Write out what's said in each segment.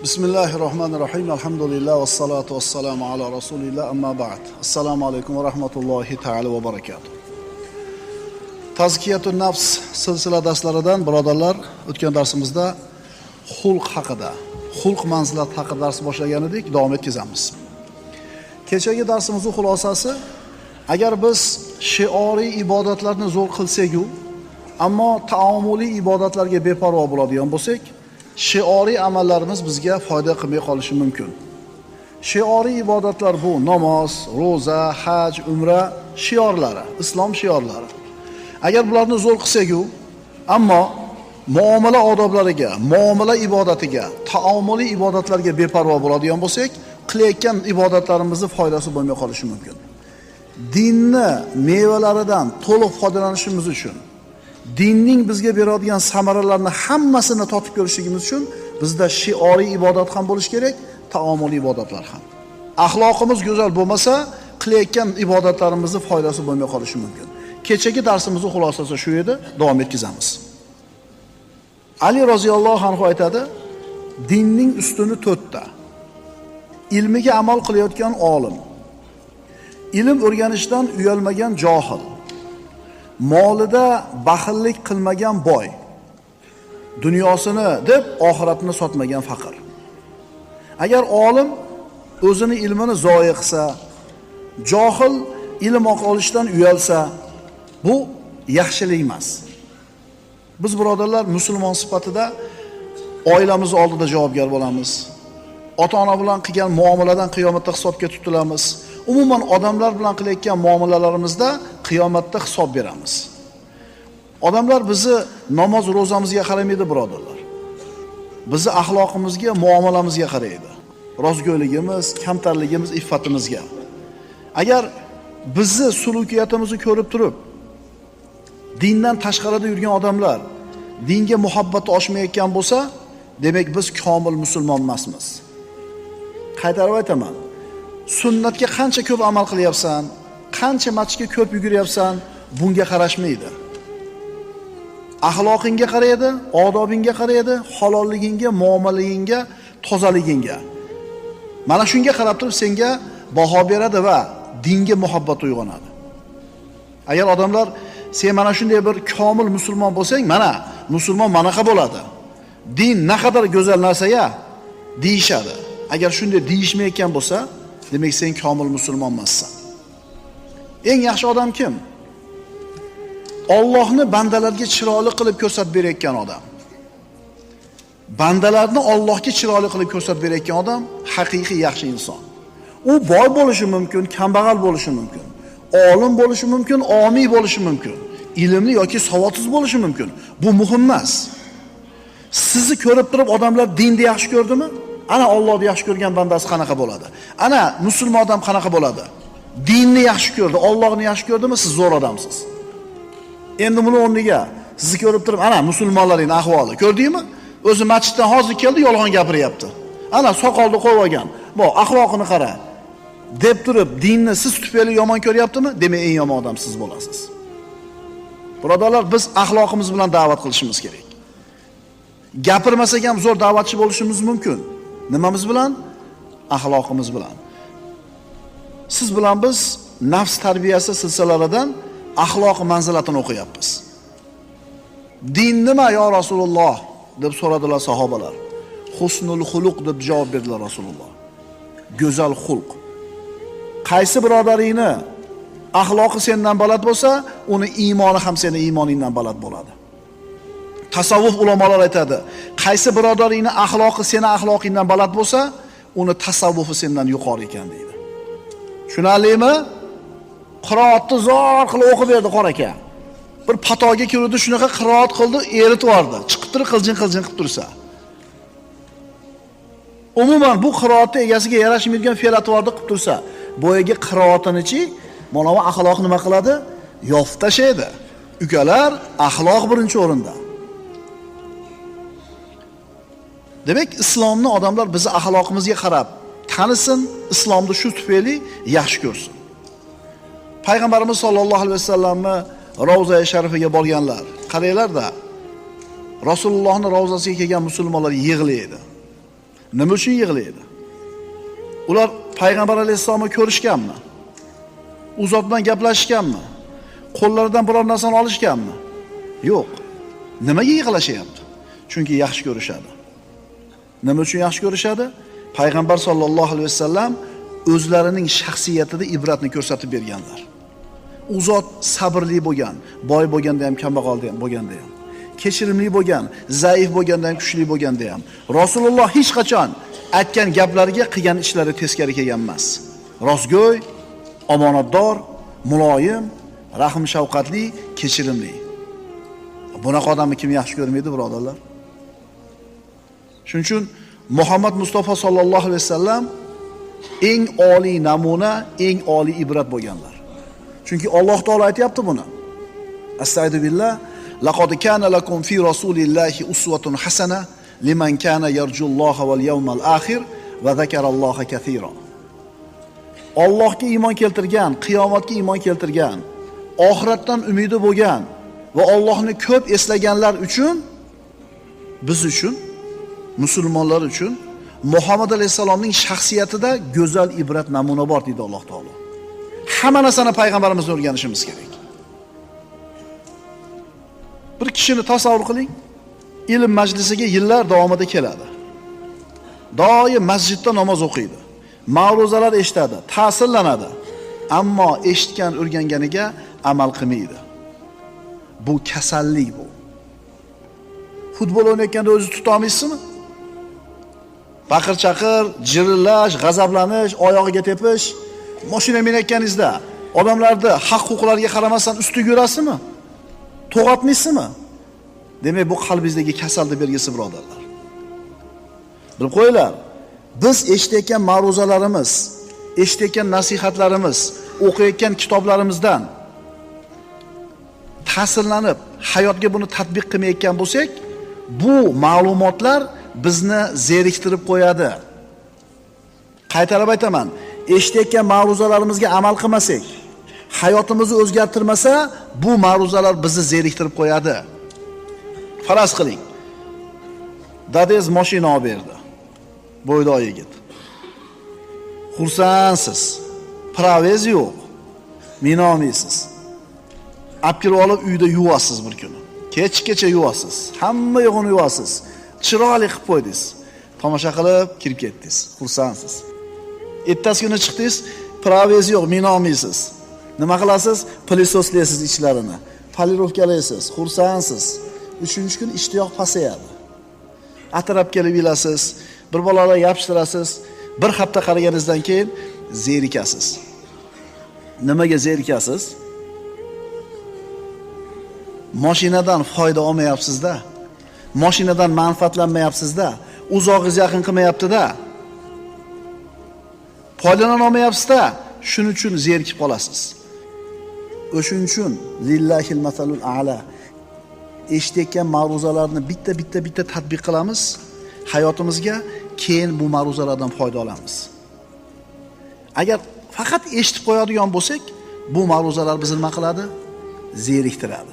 Bismillahirrahmanirrahim. Alhamdulillah vassalatu vassalamu ala rasulillah amma ba'd. Assalomu alaykum va rahmatullohi ta'ala va barakatuh. Tazkiyatun nafs silsila darslaridan birodarlar, o'tgan darsimizda xulq haqida, xulq manzilat haqida dars boshlagan edik, davom etkazamiz. Kechagi darsimizning xulosasi, agar biz shioriy ibodatlarni zo'r qilsak-ku, ammo taomuliy ibodatlarga beparvo bo'ladigan bo'lsak, shioriy amallarimiz bizga foyda qilmay qolishi mumkin. Shioriy ibodatlar bu namoz, roza, haj, umra shiorlari, islom shiorlari. Agar bularni zo'r qilsak-ku, ammo muomala odoblariga, muomala ibodatiga, taomuliy ibodatlarga beparvo bo'ladigan bo'lsak, qilayotgan ibodatlarimizning foydasi bo'lmay qolishi mumkin. Dinni mevalaridan to'liq foydalanishimiz uchun, dinning bizga beradigan samaralarni hammasini totib ko'rishligimiz uchun bizda shioriy ibodat ham bo'lishi kerak, taomuliy ibodatlar ham. Axloqimiz go'zal bo'lmasa, qilayotgan ibodatlarimizning foydasi bo'lmay qolishi mumkin. Kechagi darsimizning xulosasi shu edi, davom etkazamiz. Ali roziyallohu anhu aytadi, dinning ustuni 4 ta. Ilmiga amal qilayotgan olim, ilm o'rganishdan uyalmagan johil, molida baxillik qilmagan boy, dunyosini deb oxiratini sotmagan faqir. Agar olim o'zini ilmini zoya qilsa, johil ilm olishdan uyalsa, bu yaxshilik emas. Biz birodarlar musulmon sifatida oilamiz oldida javobgar bo'lamiz. Ota-ona bilan qilgan muomaladan qiyomatda hisobga tutilamiz. Umuman odamlar bilan qilayotgan muomalalarimizda qiyomatda hisob beramiz. Odamlar bizni namoz, ro'zamizga qaramaydi birodarlar. Bizni axloqimizga, muomalamizga qaraydi. Rostgo'yligimiz, kamtarligimiz, iffatimizga. Agar bizni sulukiyatimizni ko'rib turib, dindan tashqarida yurgan odamlar dinga muhabbati oshmayotgan bo'lsa, demak biz komil musulmon emasmiz. Qaytarib aytaman. Sunnatga qancha ko'p amal qilyapsan, qancha masjidga ko'p yuguryapsan, bunga qarashmaydi. Axloqingga qaraydi, odobingga qaraydi, halolligingga, muomalangga, tozaligingga. Mana shunga qarab turib senga baho beradi va dinga muhabbat uyg'onadi. Agar odamlar sen mana shunday bir komil musulmon bo'lsang, mana musulmon manaqa bo'ladi. Din naqadar go'zal narsa-ya deyishadi. Agar shunday deyishmayotgan bo'lsa, demak sen komil musulmon emassan. Eng yaxshi odam kim? Allohni bandalarga chiroyli qilib ko'rsatib berayotgan odam. Bandalarni Allohga chiroyli qilib ko'rsatib berayotgan odam haqiqiy yaxshi inson. U boy bo'lishi mumkin, kambag'al bo'lishi mumkin, olim bo'lishi mumkin, omiy bo'lishi mumkin, ilmli yoki savodsiz bo'lishi mumkin. Bu muhim emas. Sizni ko'rib turib odamlar dinni yaxshi ko'rdimi? Ana Allohni yaxshi ko'rgan bandasi qanaqa bo'ladi? Ana musulmon odam qanaqa bo'ladi? Dinni yaxshi ko'rdi, Allohni yaxshi ko'rdimi, siz zo'r odamsiz. Endi buni o'rniga sizni ko'rib turib, ana musulmonlarning ahvoli ko'rdingmi? O'zi masjiddan hozir keldi, yolg'on gapiryapti. Ana soqolni qo'yib olgan. Bu axloqini qara. Deb turib, dinni siz tufayli yomon ko'ryaptimi? Demak, eng yomon odam siz bo'lasiz. Birodarlar, biz axloqimiz bilan da'vat qilishimiz kerak. Gapirmasak ham zo'r da'vatchi bo'lishimiz mumkin. Nimamiz bilan? Axloqimiz bilan. Siz bilan biz nafs tarbiyasi silsilalaridan axloq manzilatini o'qiyapmiz. Din nima yo Rasululloh deb so'radilar sahobalar. Husnul xuluq deb javob berdilar Rasululloh. Go'zal xulq. Qaysi birodaringni axloqi sendan baland bo'lsa, uni iymoni ham sening iymoningdan baland bo'ladi. Tasavvuf ulamolar aytadi, qaysi birodaringni axloqi sening axloqingdan baland bo'lsa, uni tasavvufi sendan yuqori ekan deydi. Tushunarlimi? Qiroatni zo'r qilib o'qib berdi qor aka. Bir patoga kirdi, shunaqa qiroat qildi, eritib yubordi. Chiqib turib qiljin-qiljin qilib tursa. Umuman bu qiroatni egasiga yarashmaydigan fe'l-atvorni qilib tursa, boyaga qiroatinichi, mana bu axloq nima qiladi? Yopib tashlaydi. Ukalar, axloq birinchi o'rinda. Demak, islomni odamlar bizni axloqimizga qarab tanisin, islomni shu tufayli yaxshi ko'rsin. Payg'ambarimiz sollallohu alayhi vasallamni Ravza-i Sharifiga borganlar. Qaranglar-da, Rasulullohning ravzasiga kelgan musulmonlar yig'laydi. Nima uchun yig'laydi? Ular payg'ambar alayhisolamni ko'rishganmi? U zot bilan gaplashishganmi? Qo'llaridan biror narsani olishganmi? Yo'q. Nimaga yig'lashyapti? Chunki yaxshi ko'rishadi. Nima uchun yaxshi ko'rishadi? Payg'ambar sollallohu alayhi vasallam o'zlarining shaxsiyatida ibratni ko'rsatib berganlar. U zot sabrli bo'lgan, boy bo'lganda ham, kambag'alda ham bo'lganda ham, kechirimli bo'lgan, zaif bo'lganda ham, kuchli bo'lganda ham. Rasululloh hech qachon aytgan gaplariga qilgan ishlari teskari kelgan emas. Rostgo'y, omonatdor, muloyim, rahm shafqatli, kechirimli. Bunaqa odamni kim yaxshi ko'rmaydi, birodarlar? Shuning uchun Muhammad Mustafa sallallohu alayhi vasallam eng oliy namuna, eng oliy ibrat bo'lganlar. Chunki Alloh taolo aytayapti buni. Astagfiru billah, laqad kana lakum fi rasulillahi uswatun hasana liman kana yarjulloha wal yawmal akhir va zakaralloha katira. Allohga iymon keltirgan, qiyomatga iymon keltirgan, oxiratdan umidi bo'lgan va Allohni ko'p eslaganlar uchun, biz uchun, musulmonlar uchun Muhammad alayhisalomning shaxsiyatida go'zal ibrat namuna bor deydi Alloh taolo. Hamma narsani payg'ambarimizdan o'rganishimiz kerak. Bir kishini tasavvur qiling, ilm majlisiga yillar davomida keladi. Doim masjidda namoz o'qiydi. Ma'ruzalar eshitadi, ta'sirlanadi. Ammo eshitgan, o'rganganiga amal qilmaydi. Bu kasallik bu. Futbol o'ynayotganda o'zi tuta olmaysizmi? Baqir-chaqir, jirillash, g'azablanish, oyog'iga tepish, mashina minayotganingizda odamlarni haq-huquqlariga qaramasdan ustiga yurasizmi? To'g'atmaysizmi? Demak, bu qalbingizdagi kasallik belgisi, birodarlar. Bilib qo'yinglar. Biz eshitayotgan ma'ruzalarimiz, eshitayotgan nasihatlarimiz, o'qiyotgan kitoblarimizdan ta'sirlanib, hayotga buni tatbiq qilmayotgan bo'lsak, bu ma'lumotlar bizni zeriktirib qo'yadi. Qaytarib aytaman, eshitayotgan ma'ruzalarimizga amal qilmasak, hayotimizni o'zgartirmasa, bu ma'ruzalar bizni zeriktirib qo'yadi. Faraz qiling, dadingiz mashina olib berdi. Bo'ydoq yigit. Xursandsiz. Pravez yo'q. Mina olmaysiz. Olib olib uyda yuvasiz bir kuni. Kechgacha yuvasiz. Hamma yo'g'ini yuvasiz. Chiroyli qilib qo'ydingiz. Tomosha qilib kirib ketdingiz. Xursandsiz. Ertasi kuni chiqdingiz, pravez yo'q, mina olmaysiz. Nima qilasiz? Plisoslaysiz ichlarini. Polirovkalaysiz. Xursandsiz. 3-kun ishtiyoq pasayadi. Atrab kelib yilasiz. Bir bolalar yapishtirasiz. Bir hafta qaraganingizdan keyin zerikasiz. Nimaga zerikasiz? Mashinadan foyda olmayapsiz-da. Mashinadan manfaatlanmayapsiz-da. Uzoqingiz yaqin qilmayapti-da. Foydalana olmayapsiz-da. Shuning uchun zerikib qolasiz. O'shuning uchun lillahil masalul a'la. Eshitayotgan ma'ruzalarni bitta tatbiq qilamiz hayotimizga, keyin bu ma'ruzalardan foyda olamiz. Agar faqat eshitib qo'yadigan bo'lsak, bu ma'ruzalar bizni nima qiladi? Zeriktiradi.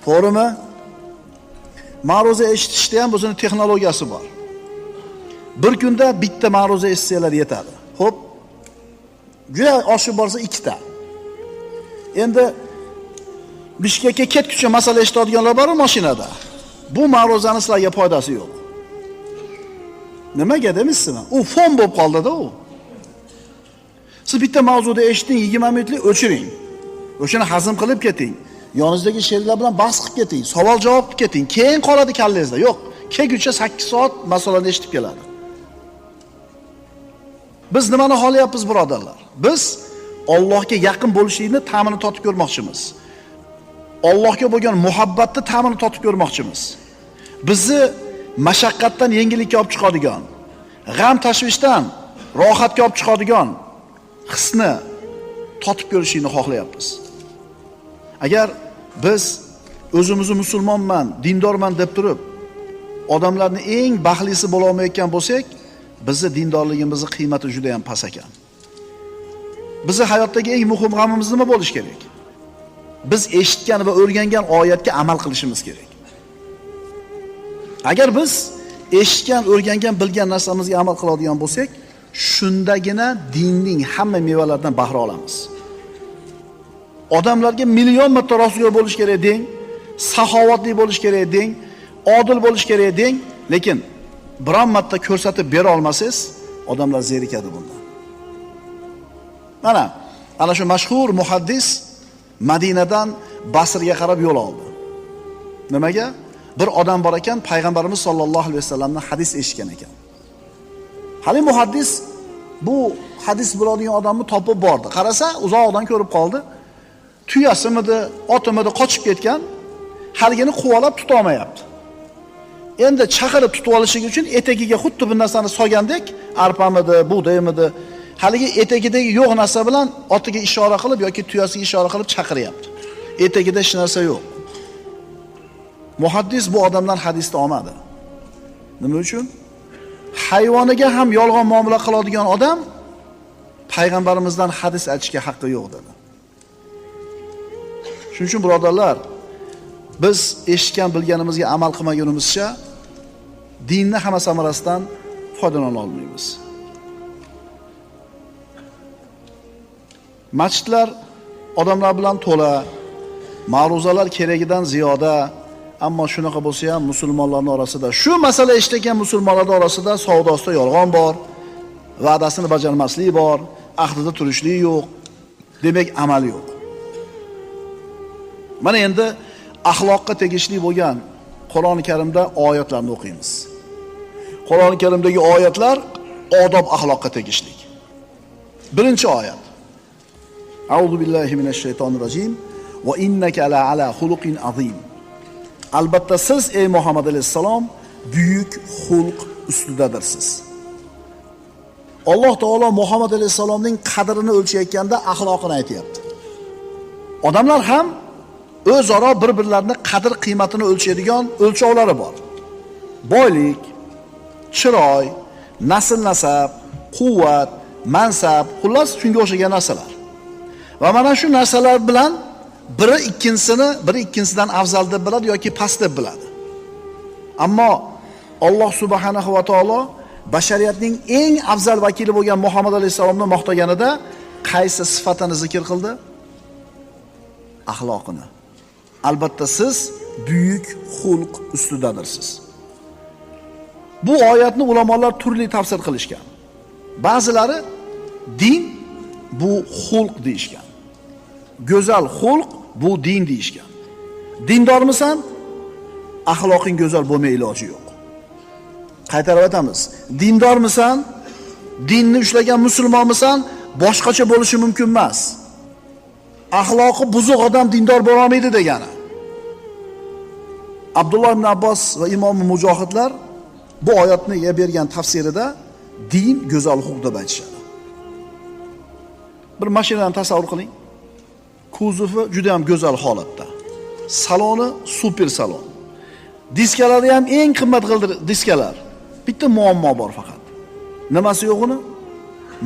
To'g'rimi? Ma'ruza eshitishda ham o'zining texnologiyasi bor. Bir kunda bitta ma'ruza eshitsanglar yetadi. Xo'p. Juda oshib borsa 2 ta. Endi Bishkekka ketguncha masala eshitadiganlar bor mashinada. Bu ma'ruzaning sizlarga foydasi yo'q. Nimaga demisizmi? U fon bo'lib qoldi-da u. Siz bitta mavzuda eshiting, 20 minutlik o'chiring. O'shani hazm qilib keting. Yoningizdagi sheriklar bilan bahs qilib keting, savol-javob qilib keting. Keyin qoladi kallangizda. Yo'q, kelguncha 8 soat masalani eshitib keladi. Biz nimani xohlayapmiz, birodarlar? Biz Allohga yaqin bo'lishlikni ta'mini totib ko'rmoqchimiz. Allohga bo'lgan muhabbatni ta'mini totib ko'rmoqchimiz. Bizni mashaqqatdan yengillikka olib chiqadigan, g'am tashvishdan rohatga olib chiqadigan hisni totib ko'rishni xohlayapmiz. Agar biz o'zimizni musulmonman, dindorman deb turib, odamlarning eng baxtlisi bo'la olmayotgan bo'lsak, bizni dindorligimizning qiymati juda ham past ekan. Bizi hayotdagi eng muhim g'amimiz nima bo'lish kerak? Biz eshitgan va o'rgangan oyatga amal qilishimiz kerak. Agar biz eshitgan, o'rgangan, bilgan narsamizga amal qiladigan bo'lsak, shundagina dinning hamma mevalaridan bahra olamiz. Odamlarga million marta rostgo'y bo'lish kerak deng, saxovatli bo'lish kerak deng, odil bo'lish kerak deng, lekin biron marta ko'rsatib bera olmasangiz, odamlar zerikadi bundan. Ana shu mashhur muhaddis Madinadan Basrga qarab yo'l oldi. Nimaga? Bir odam bor ekan, payg'ambarimiz sollallohu alayhi vasallamdan hadis eshitgan ekan. Hali muhaddis bu hadis biladigan odamni topib bordi. Qarasa, uzoqdan ko'rib qoldi. Tuyasimidi, otimidi qochib ketgan, haligini quvalab tuta olmayapti. Endi chaqirib tutib olishi uchun etagiga xuddi bir narsani solgandek, arpamidi, bug'doymidi, haligi etagidagi yo'q narsa bilan otiga ishora qilib yoki tuyasiga ishora qilib chaqiryapti. Etagida hech narsa yo'q. Muhaddis bu odamdan hadisni olmadi. Nima uchun? Hayvoniga ham yolg'on muomala qiladigan odam payg'ambarimizdan hadis aytishga haqqi yo'q dedi. Shuning uchun birodarlar, biz eshitgan bilganimizga amal qilmagunimizcha dinni hamma samarasidan foydalana olmaymiz. Masjidlar odamlar bilan to'la, ma'ruzalar keragidan ziyoda, ammo shunaqa bo'lsa ham musulmonlarning orasida, shu masala eshitgan musulmonlar orasida savdosida yolg'on bor, va'dasini bajarmaslik bor, ahdida turishlik yo'q, demak amal yo'q. Mana endi axloqqa tegishli bo'lgan Qur'oni Karimda oyatlarni o'qiymiz. Qur'oni Karimdagi oyatlar odob axloqqa tegishli. Birinchi oyat. A'udhu billahi minash shaytonir rojim va innaka ala xuluqin azim. Albatta siz ey Muhammad alayhisalom buyuk xulq ustidadirsiz. Alloh taolo Muhammad alayhisalomning qadrini o'lchayotganda axloqini aytayapti. Odamlar ham o'zaro bir-birlarini qadr qiymatini o'lchaydigan o'lchovlari bor. Boylik, chiroy, nasl nasab, quvvat, mansab, xullas shunga o'xshagan narsalar. Va mana shu narsalar bilan biri ikkinchisidan afzal deb biladi yoki past deb biladi. Ammo Alloh subhanahu va taolo bashariyatning eng afzal vakili bo'lgan Muhammad alayhisalomni maqtaganida qaysi sifatini zikr qildi? Axloqini. Albatta siz buyuk xulq ustidadirsiz. Bu oyatni ulamolar turli tafsir qilishgan. Ba'zilari din bu xulq deyishgan. Go'zal xulq bu din deyishgan. Dindormisan? Axloqing go'zal bo'lmay iloji yo'q. Qaytarib aytamiz. Dindormisan? Dinni ushlagan musulmonmisan? Boshqacha bo'lishi mumkin emas. Axloqi buzuq odam dindor bo'la olmaydi degani. Abdulloh ibn Abbos va Imom Mujohidlar bu oyatni bergan tafsirida din go'zal xulq deb aytishadi. Bir mashinani tasavvur qiling. Kuzovi juda ham go'zal holatda. Saloni super salon. Diskalari ham eng qimmat diskalar. Bitta muammo bor faqat. Nimasi yo'q uni?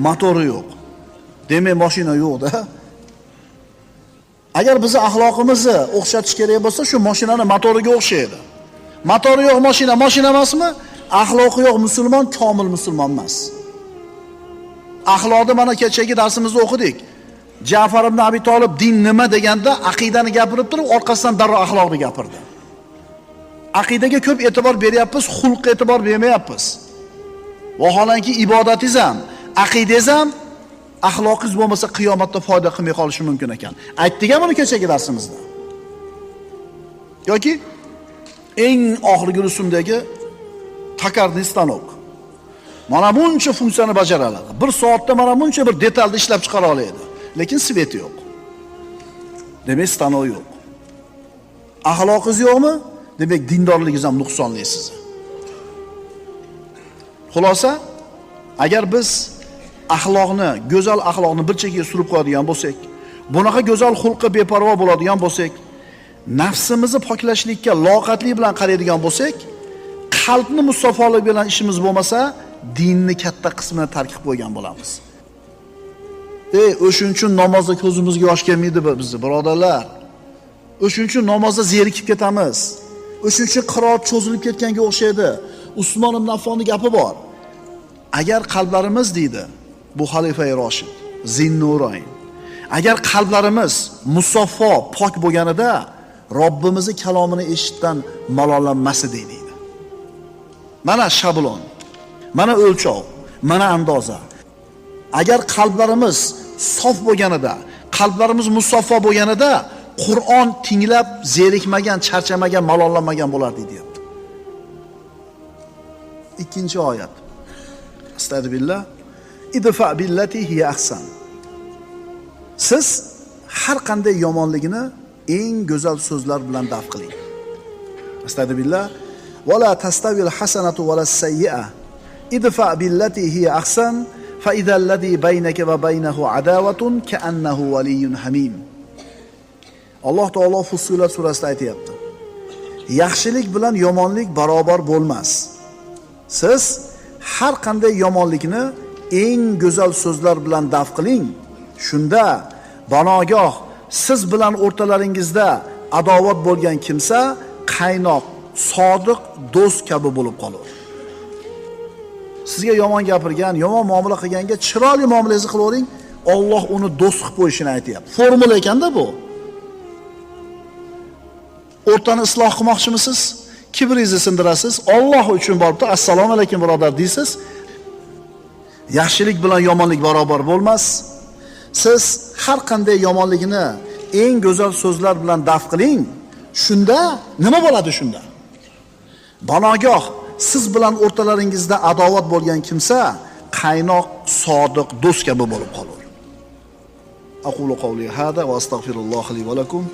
Motori yo'q. Demak, mashina yo'q-da. Agar bizni axloqimizni o'xshatish kerak bo'lsa, shu mashinani motoriga o'xshaydi. Motori yo'q mashina, mashina emasmi? Axloqi yo'q musulmon komil musulmon emas. Axloqni mana kechagi darsimizda o'qidik. Ja'far ibn Abi Talib din nima deganda aqidani gapirib turib, orqasidan darrov axloqni gapirdi. Aqidaga ko'p e'tibor beryapmiz, xulqqa e'tibor bermayapmiz. Vaholanki ibodatingiz ham, aqidangiz ham axloqingiz bo'lmasa qiyomatda foyda qilmay qolishi mumkin ekan. Aytdik-a buni kechagi darsimizda. Yoki eng oxirgi rusumdagi takarni stanok. Mana buncha funksiyani bajara oladi. Bir soatda mana buncha bir detalni ishlab chiqara oladi. Lekin sveti yo'q. Demak, stanok yo'q. Axloqingiz yo'qmi? Demak, dindorligingiz ham nuqsonli sizni. Xulosa, agar biz axloqni, go'zal axloqni bir chekkaga surib qo'yadigan bo'lsak, bunaqa go'zal xulqqa beparvo bo'ladigan bo'lsak, nafsimizni poklashlikka loqatlik bilan qaraydigan bo'lsak, qalbni musafolik bilan ishimiz bo'lmasa, dinni katta qismini tark qilib qo'ygan bo'lamiz. O'shuning uchun namozda ko'zimizga yosh kelmaydi bizni, birodarlar. O'shuning uchun namozda zerikib ketamiz. O'shuning uchun qiroat cho'zilib ketganga o'xshaydi. Usmon ibn Affonni gapi bor. Agar qalblarimiz deydi, bu xalifa-i Roshid, Zinnurayn. Agar qalblarimiz musaffo, pok bo'lganida Robbimizning kalomini eshitdan malollanmas edi deydi. Mana shablon, mana o'lchov, mana andoza. Agar qalblarimiz sof bo'lganida, qalblarimiz musaffo bo'lganida Qur'on tinglab zerikmagan, charchamagan, malollanmagan bo'lardi deyapti. Ikkinchi oyat. Astagfirullah. Idfa billati hiya ahsan. Siz har qanday yomonligini eng go'zal so'zlar bilan daf qiling. Astagfirullah. Va la tastavil hasanatu va las sayyi'a. Idfa billati hiya ahsan fa idhal ladhi baynaka va baynahu adawatun ka'annahu waliyyun hamim. Alloh taolo Fussilat surasida aytayapti. Yaxshilik bilan yomonlik barobar bo'lmas. Siz har qanday yomonlikni eng go'zal so'zlar bilan daf qiling. Shunda banogoh siz bilan o'rtalaringizda adovat bo'lgan kimsa qaynoq, sodiq do'st kabi bo'lib qolur. Sizga yomon gapirgan, yomon muomala qilganga chiroyli muomalangizni qilavering, Alloh uni do'st qilib qo'yishini aytayapti. Formula ekanda bu. O'rtani isloh qilmoqchimisiz? Kibringizni sindirasiz. Alloh uchun boribdi, assalomu alaykum birodar deysiz. Yaxshilik bilan yomonlik barobar bo'lmas. Siz har qanday yomonligini eng go'zal so'zlar bilan daf qiling. Shunda nima bo'ladi shunda? Banogoh siz bilan o'rtalaringizda adovat bo'lgan kimsa qaynoq, sodiq do'st kabi bo'lib qolur. Aqulu qawli hada va astagfirulloh li va lakum.